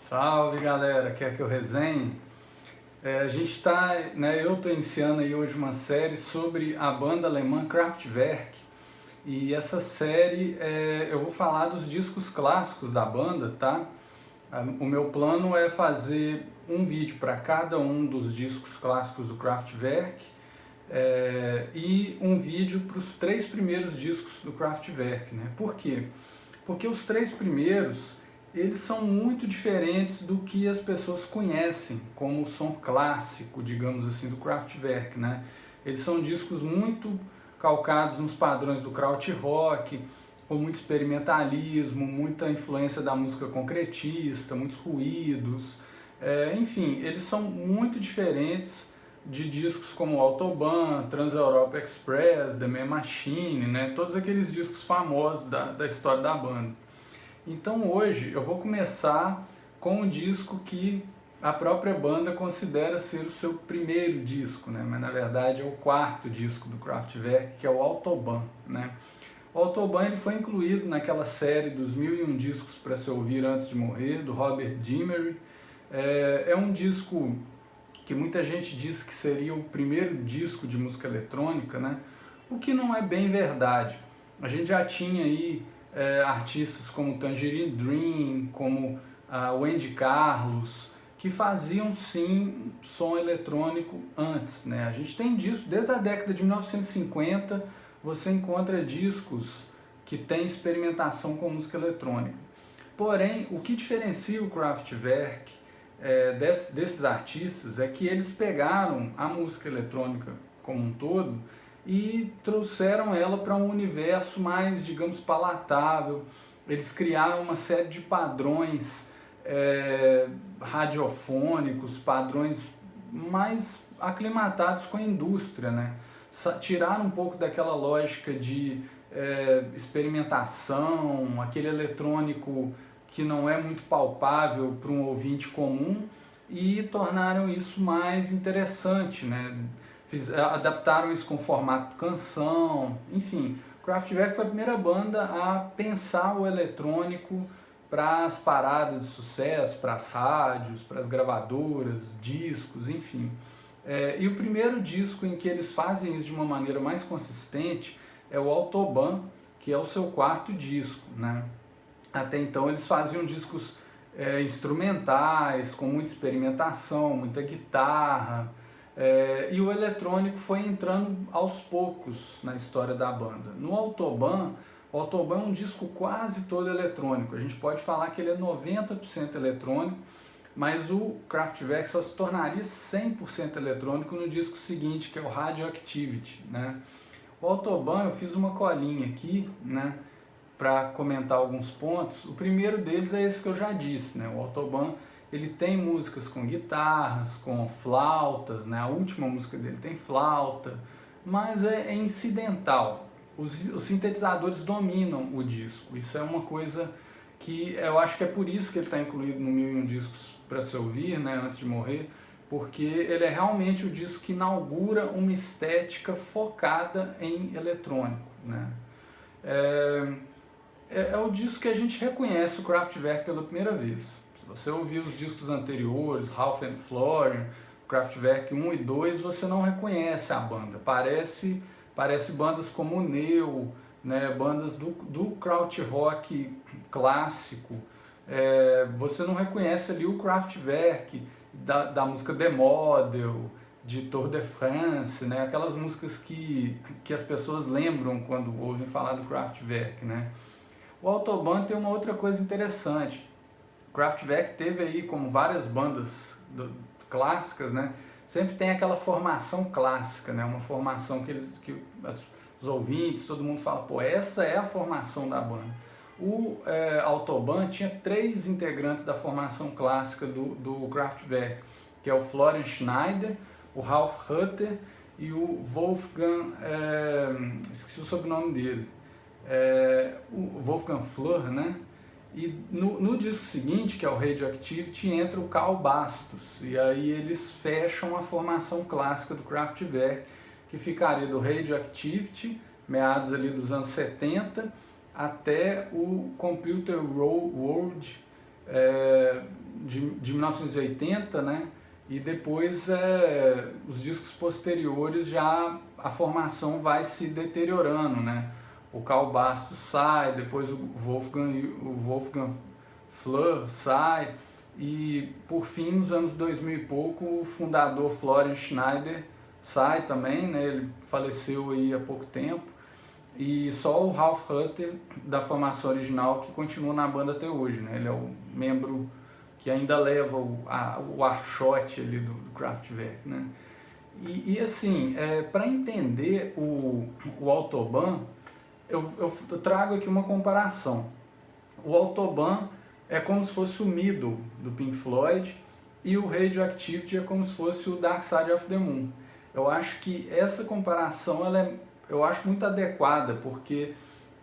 Salve galera, quer que eu resenhe? A gente está, eu estou iniciando aí hoje uma série sobre a banda alemã Kraftwerk e essa série eu vou falar dos discos clássicos da banda, tá? O meu plano é fazer um vídeo para cada um dos discos clássicos do Kraftwerk e um vídeo para os 3 primeiros discos do Kraftwerk, né? Por quê? Porque os 3 primeiros eles são muito diferentes do que as pessoas conhecem como o som clássico, digamos assim, do Kraftwerk, né? Eles são discos muito calcados nos padrões do krautrock, com muito experimentalismo, muita influência da música concretista, muitos ruídos, enfim, eles são muito diferentes de discos como Autobahn, Trans-Europa Express, The Man Machine, né? Todos aqueles discos famosos da história da banda. Então hoje eu vou começar com um disco que a própria banda considera ser o seu primeiro disco, né? Mas na verdade é o 4º disco do Kraftwerk, que é o Autobahn, né? O Autobahn ele foi incluído naquela série dos 1001 discos para se ouvir antes de morrer, do Robert Dimery. É um disco que muita gente diz que seria o primeiro disco de música eletrônica, né? O que não é bem verdade. A gente já tinha aí artistas como Tangerine Dream, como o Andy Carlos, que faziam sim som eletrônico antes, né? A gente tem discos, desde a década de 1950, você encontra discos que têm experimentação com música eletrônica. Porém, o que diferencia o Kraftwerk desses artistas é que eles pegaram a música eletrônica como um todo e trouxeram ela para um universo mais, digamos, palatável. Eles criaram uma série de padrões radiofônicos, padrões mais aclimatados com a indústria, né? Tiraram um pouco daquela lógica de experimentação, aquele eletrônico que não é muito palpável para um ouvinte comum, e tornaram isso mais interessante, né? Adaptaram isso com formato canção, enfim. Kraftwerk foi a primeira banda a pensar o eletrônico para as paradas de sucesso, para as rádios, para as gravadoras, discos, enfim. E o primeiro disco em que eles fazem isso de uma maneira mais consistente é o Autobahn, que é o seu 4º disco, né? Até então eles faziam discos instrumentais, com muita experimentação, muita guitarra, e o eletrônico foi entrando aos poucos na história da banda. No Autobahn, o Autobahn é um disco quase todo eletrônico, a gente pode falar que ele é 90% eletrônico, mas o Kraftwerk só se tornaria 100% eletrônico no disco seguinte, que é o Radioactivity, né? O Autobahn, eu fiz uma colinha aqui, né, para comentar alguns pontos. O primeiro deles é esse que eu já disse, né? O Autobahn ele tem músicas com guitarras, com flautas, né? A última música dele tem flauta, mas é incidental. Os sintetizadores dominam o disco. Isso é uma coisa que eu acho que é por isso que ele está incluído no 1001 discos para se ouvir, né, antes de morrer, porque ele é realmente o disco que inaugura uma estética focada em eletrônico, né? É o disco que a gente reconhece o Kraftwerk pela primeira vez. Se você ouvir os discos anteriores, Ralph and Florian, Kraftwerk 1 e 2, você não reconhece a banda. Parece bandas como o Neu, né, bandas do krautrock clássico. Você não reconhece ali o Kraftwerk da música The Model, de Tour de France, né, aquelas músicas que as pessoas lembram quando ouvem falar do Kraftwerk, né? O Autobahn tem uma outra coisa interessante. O Kraftwerk teve aí, como várias bandas clássicas, né, sempre tem aquela formação clássica, né, uma formação que os ouvintes, todo mundo fala, pô, essa é a formação da banda. O Autobahn tinha 3 integrantes da formação clássica do Kraftwerk, que é o Florian Schneider, o Ralf Hutter e o Wolfgang, esqueci o sobrenome dele, o Wolfgang Flür, né? E no disco seguinte, que é o Radioactivity, entra o Karl Bastos, e aí eles fecham a formação clássica do Kraftwerk, que ficaria do Radioactivity, meados ali dos anos 70, até o Computer World, de 1980, né? E depois os discos posteriores já a formação vai se deteriorando, né? O Karl Bastos sai, depois o Wolfgang Flür sai, e por fim, nos anos 2000 e pouco, o fundador Florian Schneider sai também, né? Ele faleceu aí há pouco tempo, e só o Ralf Hutter, da formação original, que continua na banda até hoje, né? Ele é o membro que ainda leva o archote ali do Kraftwerk, né? E assim, para entender o Autobahn, eu trago aqui uma comparação. O Autobahn é como se fosse o Middle do Pink Floyd e o Radioactivity é como se fosse o Dark Side of the Moon. Eu acho que essa comparação eu acho muito adequada, porque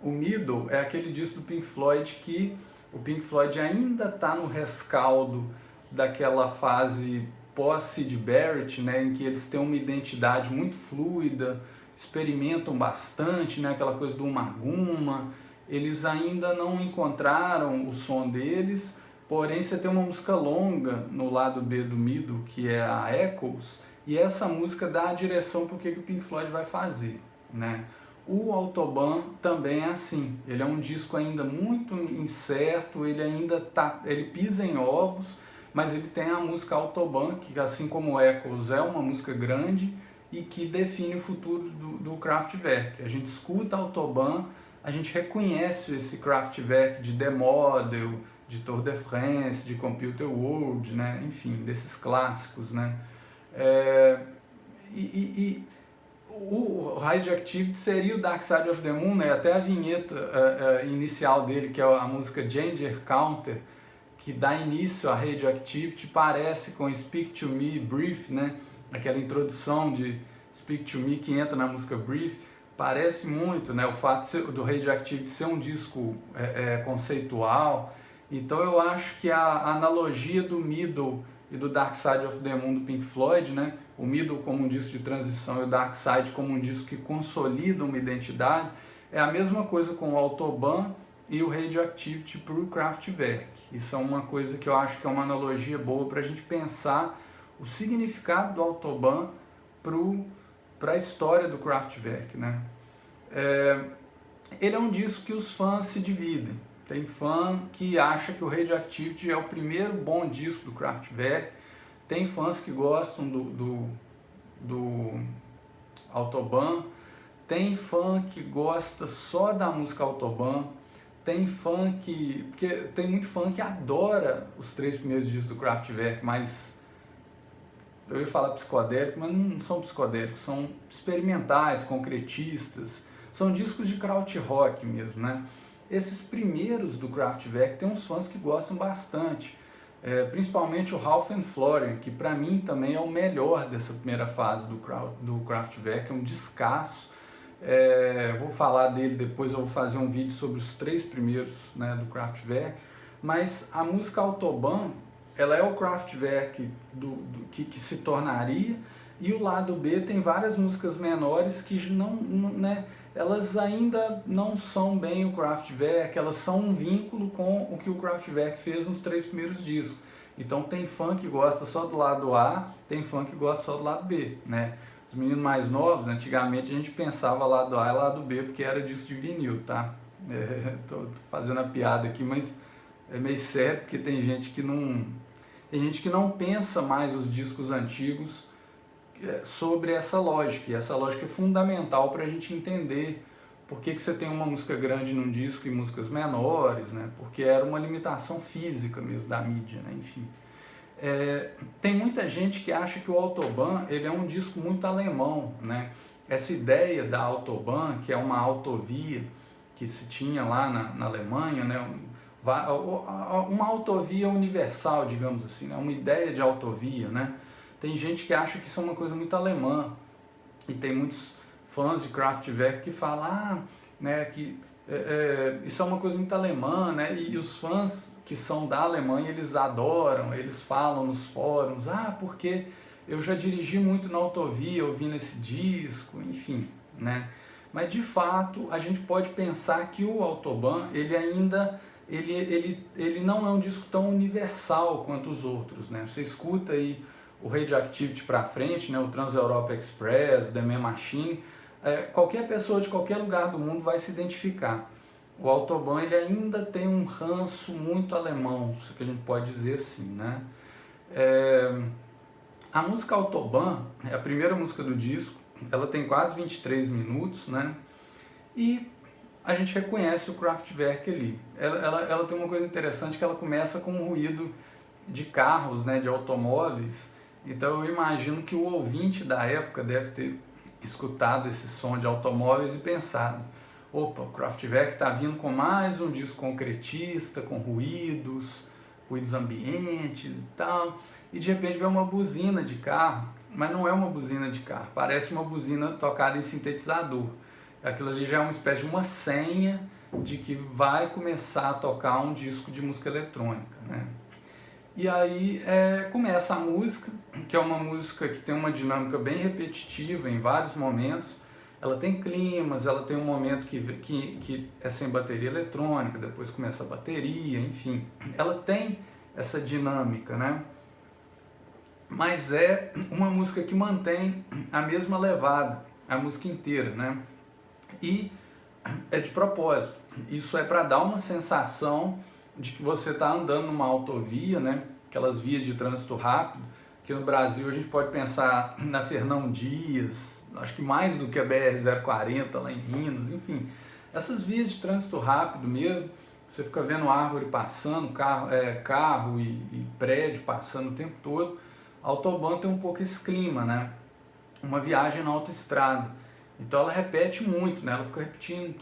o Middle é aquele disco do Pink Floyd que o Pink Floyd ainda está no rescaldo daquela fase pós-Syd Barrett, né, em que eles têm uma identidade muito fluida, experimentam bastante, né, aquela coisa do uma, eles ainda não encontraram o som deles, porém você tem uma música longa no lado B do Middle, que é a Echoes, e essa música dá a direção para o que o Pink Floyd vai fazer, né? O Autobahn também é assim, ele é um disco ainda muito incerto, ele pisa em ovos, mas ele tem a música Autobahn, que assim como Echoes é uma música grande e que define o futuro do Kraftwerk. A gente escuta Autobahn, a gente reconhece esse Kraftwerk de The Model, de Tour de France, de Computer World, né? Enfim, desses clássicos, né? O Radioactivity seria o Dark Side of the Moon, né? Até a vinheta inicial dele, que é a música Danger Counter, que dá início a Radioactivity, parece com Speak to Me, Brief, né? Aquela introdução de Speak to Me que entra na música Brief, parece muito, né? O fato do Radioactivity ser um disco conceitual. Então eu acho que a analogia do Middle e do Dark Side of the Moon do Pink Floyd, né? O Middle como um disco de transição e o Dark Side como um disco que consolida uma identidade, é a mesma coisa com o Autobahn e o Radioactivity para o Kraftwerk. Isso é uma coisa que eu acho que é uma analogia boa para a gente pensar o significado do Autobahn para a história do Kraftwerk, né? Ele é um disco que os fãs se dividem. Tem fã que acha que o Radioactivity é o primeiro bom disco do Kraftwerk, tem fãs que gostam do Autobahn, tem fã que gosta só da música Autobahn, tem fã porque tem muito fã que adora os 3 primeiros discos do Kraftwerk, mas eu ia falar psicodélico, mas não são psicodélicos, são experimentais, concretistas, são discos de krautrock mesmo, né? Esses primeiros do Kraftwerk tem uns fãs que gostam bastante, principalmente o Ralf and Florian, que para mim também é o melhor dessa primeira fase do Kraftwerk, é um descasso. Vou falar dele depois, eu vou fazer um vídeo sobre os 3 primeiros, né, do Kraftwerk, mas a música Autobahn, ela é o Kraftwerk que se tornaria, e o lado B tem várias músicas menores que né, elas ainda não são bem o Kraftwerk, elas são um vínculo com o que o Kraftwerk fez nos 3 primeiros discos. Então tem fã que gosta só do lado A, tem fã que gosta só do lado B, né? Os meninos mais novos, antigamente a gente pensava lado A e lado B porque era disco de vinil, tá? Tô fazendo a piada aqui, mas é meio sério porque tem gente que não pensa mais os discos antigos sobre essa lógica, e essa lógica é fundamental para a gente entender por que você tem uma música grande num disco e músicas menores, né? Porque era uma limitação física mesmo da mídia, né? Enfim. Tem muita gente que acha que o Autobahn ele é um disco muito alemão, né? Essa ideia da Autobahn, que é uma autovia que se tinha lá na Alemanha, né? Uma autovia universal, digamos assim, né? Uma ideia de autovia, né? Tem gente que acha que isso é uma coisa muito alemã, e tem muitos fãs de Kraftwerk que falam né, que isso é uma coisa muito alemã, né? E os fãs que são da Alemanha, eles adoram, eles falam nos fóruns, porque eu já dirigi muito na autovia ouvindo esse disco, enfim, né? Mas de fato a gente pode pensar que o Autobahn ele ainda ele não é um disco tão universal quanto os outros, né? Você escuta aí o Radioactivity para frente, né? O Trans-Europa Express, o The Man Machine, qualquer pessoa de qualquer lugar do mundo vai se identificar. O Autobahn ele ainda tem um ranço muito alemão, se que a gente pode dizer assim, né? A música Autobahn é a primeira música do disco, ela tem quase 23 minutos, né? E a gente reconhece o Kraftwerk ali. Ela tem uma coisa interessante que ela começa com um ruído de carros, né, de automóveis. Então eu imagino que o ouvinte da época deve ter escutado esse som de automóveis e pensado: opa, o Kraftwerk está vindo com mais um disco concretista, com ruídos ambientes e tal. E de repente vem uma buzina de carro, mas não é uma buzina de carro, parece uma buzina tocada em sintetizador. Aquilo ali já é uma espécie de uma senha de que vai começar a tocar um disco de música eletrônica, né? E aí começa a música, que é uma música que tem uma dinâmica bem repetitiva em vários momentos. Ela tem climas, ela tem um momento que é sem bateria eletrônica, depois começa a bateria, enfim. Ela tem essa dinâmica, né? Mas é uma música que mantém a mesma levada, a música inteira, né? E é de propósito. Isso é para dar uma sensação de que você está andando numa autovia, né? Aquelas vias de trânsito rápido, que no Brasil a gente pode pensar na Fernão Dias, acho que mais do que a BR-040 lá em Minas, enfim. Essas vias de trânsito rápido mesmo, você fica vendo árvore passando, carro e prédio passando o tempo todo. A Autobahn tem um pouco esse clima, né? Uma viagem na autoestrada. Então ela repete muito, né? Ela fica repetindo,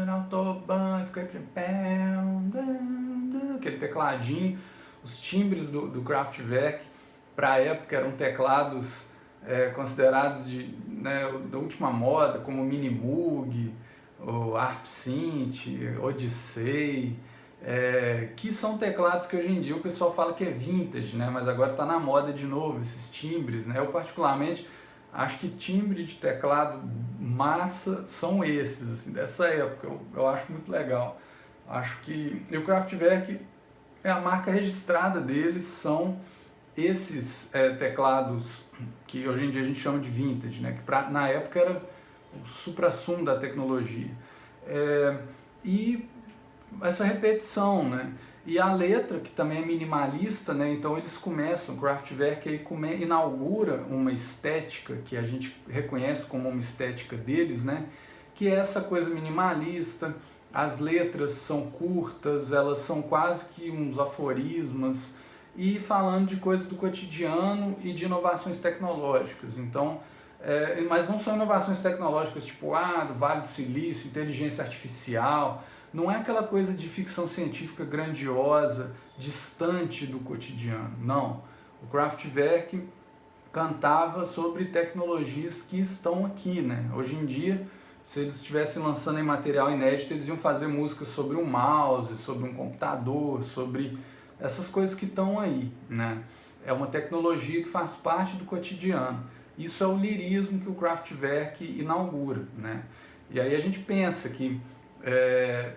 Autobahn, fica repetindo, aquele tecladinho. Os timbres do Kraftwerk, para a época, eram teclados considerados da última moda, como o Minimoog, o Harp Synth, Odyssey, que são teclados que hoje em dia o pessoal fala que é vintage, né? Mas agora está na moda de novo esses timbres, né? Eu particularmente acho que timbre de teclado massa são esses, assim, dessa época. Eu acho muito legal. Acho que e o Kraftwerk, a marca registrada deles são esses teclados que hoje em dia a gente chama de vintage, né? Que na época era o suprassumo da tecnologia. E essa repetição, né? E a letra, que também é minimalista, né? Então eles começam, o Kraftwerk aí inaugura uma estética que a gente reconhece como uma estética deles, né? Que é essa coisa minimalista. As letras são curtas, elas são quase que uns aforismas, e falando de coisas do cotidiano e de inovações tecnológicas. Então, mas não são inovações tecnológicas tipo do Vale do Silício, inteligência artificial. Não é aquela coisa de ficção científica grandiosa, distante do cotidiano. Não. O Kraftwerk cantava sobre tecnologias que estão aqui, né? Hoje em dia, se eles estivessem lançando em material inédito, eles iam fazer música sobre um mouse, sobre um computador, sobre essas coisas que estão aí, né? É uma tecnologia que faz parte do cotidiano. Isso é o lirismo que o Kraftwerk inaugura, né? E aí a gente pensa que,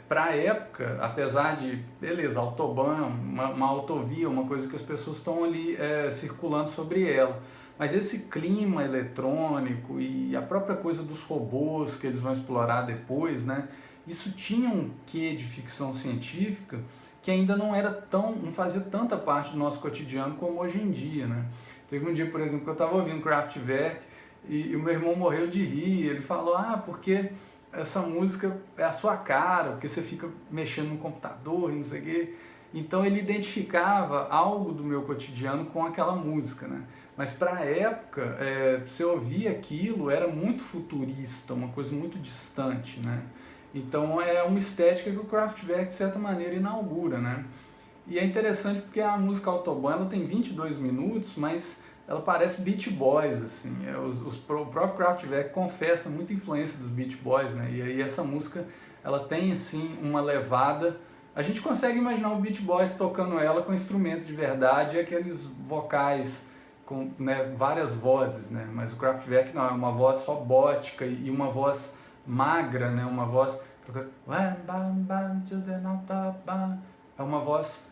para a época, apesar de, beleza, Autobahn, uma autovia, uma coisa que as pessoas estão ali circulando sobre ela, mas esse clima eletrônico e a própria coisa dos robôs que eles vão explorar depois, né? Isso tinha um quê de ficção científica que ainda não fazia tanta parte do nosso cotidiano como hoje em dia, né? Teve um dia, por exemplo, que eu estava ouvindo Kraftwerk e o meu irmão morreu de rir. Ele falou, porque essa música é a sua cara, porque você fica mexendo no computador e não sei o quê. Então ele identificava algo do meu cotidiano com aquela música, né? Mas para a época, você ouvir aquilo, era muito futurista, uma coisa muito distante, né? Então é uma estética que o Kraftwerk, de certa maneira, inaugura, né? E é interessante porque a música Autobahn, ela tem 22 minutos, mas ela parece Beach Boys, assim. O próprio Kraftwerk confessa muita influência dos Beach Boys, né? E aí essa música, ela tem, assim, uma levada. A gente consegue imaginar o Beach Boys tocando ela com instrumentos de verdade e aqueles vocais com, né, várias vozes, né? Mas o Kraftwerk não, é uma voz robótica e uma voz magra, né? Uma voz When bam bam to the bam. É uma voz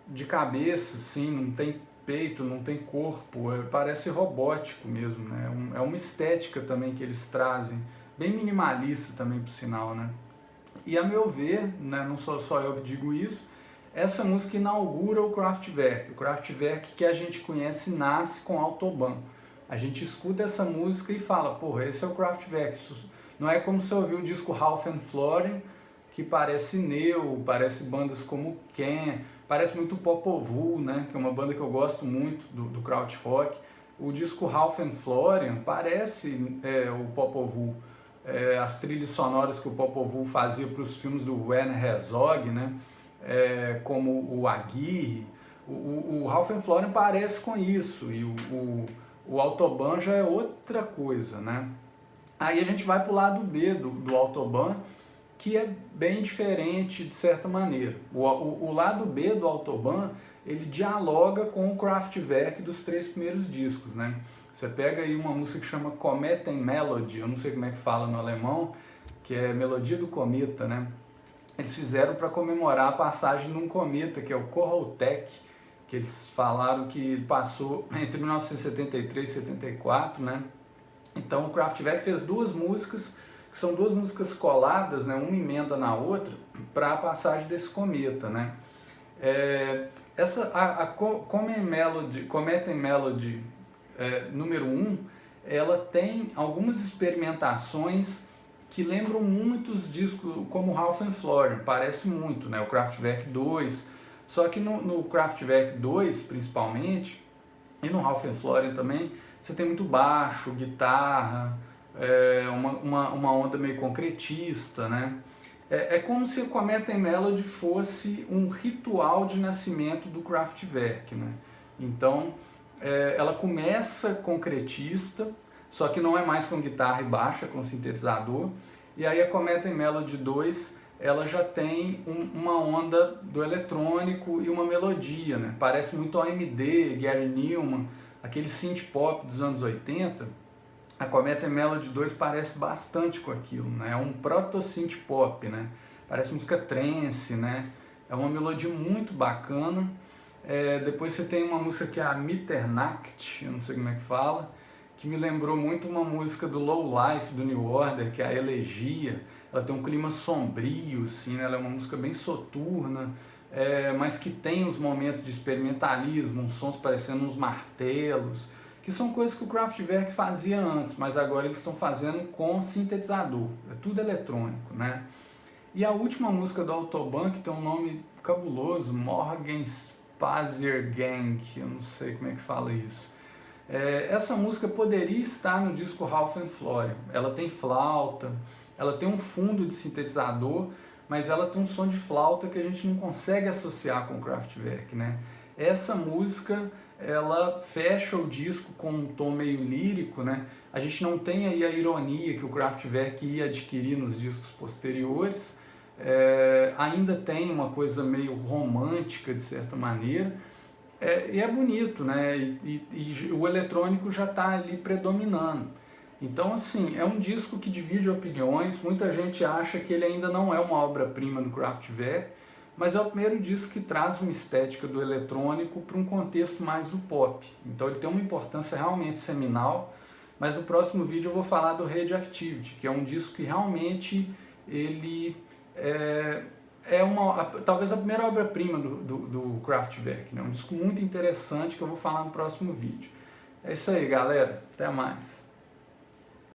de cabeça, assim, não tem peito, não tem corpo, parece robótico mesmo, né? É uma estética também que eles trazem, bem minimalista também, por sinal, né? E a meu ver, né, não sou só eu que digo isso, essa música inaugura o Kraftwerk. O Kraftwerk que a gente conhece nasce com Autobahn. A gente escuta essa música e fala, porra, esse é o Kraftwerk. Não é como se eu ouvir o disco Ralph and Florin, que parece Neu, parece bandas como Ken, parece muito Popol Vuh, né, que é uma banda que eu gosto muito do krautrock. O disco Ralph and Florin parece o Popol Vuh. As trilhas sonoras que o Popol Vuh fazia para os filmes do Werner Herzog, né, como o Aguirre. O Ralph and Florin parece com isso, e o Autobahn já é outra coisa, né? Aí a gente vai para o lado B do Autobahn, que é bem diferente de certa maneira. O lado B do Autobahn, ele dialoga com o Kraftwerk dos 3 primeiros discos, né? Você pega aí uma música que chama Cometen Melody, eu não sei como é que fala no alemão, que é Melodia do Cometa, né? Eles fizeram para comemorar a passagem de um cometa, que é o Kohoutek, que eles falaram que passou entre 1973 e 74, né? Então o Kraftwerk fez 2 músicas, que são 2 músicas coladas, né, uma emenda na outra, para a passagem desse cometa, né? A Cometen Melody número 1, ela tem algumas experimentações que lembram muitos discos como Ralph and Florin, parece muito, né? O Kraftwerk 2, só que no Kraftwerk 2 principalmente, e no Ralph and Florin também, você tem muito baixo, guitarra, uma onda meio concretista, né? É como se o Cometen Melody fosse um ritual de nascimento do Kraftwerk, né? Então, ela começa concretista, só que não é mais com guitarra e baixo, é com sintetizador. E aí a Cometen Melody 2, ela já tem uma onda do eletrônico e uma melodia, né? Parece muito OMD, Gary Newman, aquele synth pop dos anos 80. A Cometen Melody 2 parece bastante com aquilo, né? É um proto-synth pop, né? Parece música trance, né? É uma melodia muito bacana. Depois você tem uma música que é a Mitternacht, eu não sei como é que fala, que me lembrou muito uma música do Low Life, do New Order, que é a Elegia. Ela tem um clima sombrio, assim, né? Ela é uma música bem soturna, mas que tem uns momentos de experimentalismo, uns sons parecendo uns martelos, que são coisas que o Kraftwerk fazia antes, mas agora eles estão fazendo com sintetizador, é tudo eletrônico, né? E a última música do Autobahn, que tem um nome cabuloso, Morgenspaziergang, eu não sei como é que fala isso. Essa música poderia estar no disco Ralph and Florin. Ela tem flauta, ela tem um fundo de sintetizador, mas ela tem um som de flauta que a gente não consegue associar com o Kraftwerk, né? Essa música, ela fecha o disco com um tom meio lírico, né? A gente não tem aí a ironia que o Kraftwerk ia adquirir nos discos posteriores, ainda tem uma coisa meio romântica de certa maneira, e é bonito, né? E o eletrônico já está ali predominando. Então, assim, é um disco que divide opiniões. Muita gente acha que ele ainda não é uma obra-prima do Kraftwerk, mas é o primeiro disco que traz uma estética do eletrônico para um contexto mais do pop. Então ele tem uma importância realmente seminal, mas no próximo vídeo eu vou falar do Radioactivity, que é um disco que realmente ele talvez a primeira obra-prima do Kraftwerk, né? Um disco muito interessante que eu vou falar no próximo vídeo. É isso aí, galera. Até mais.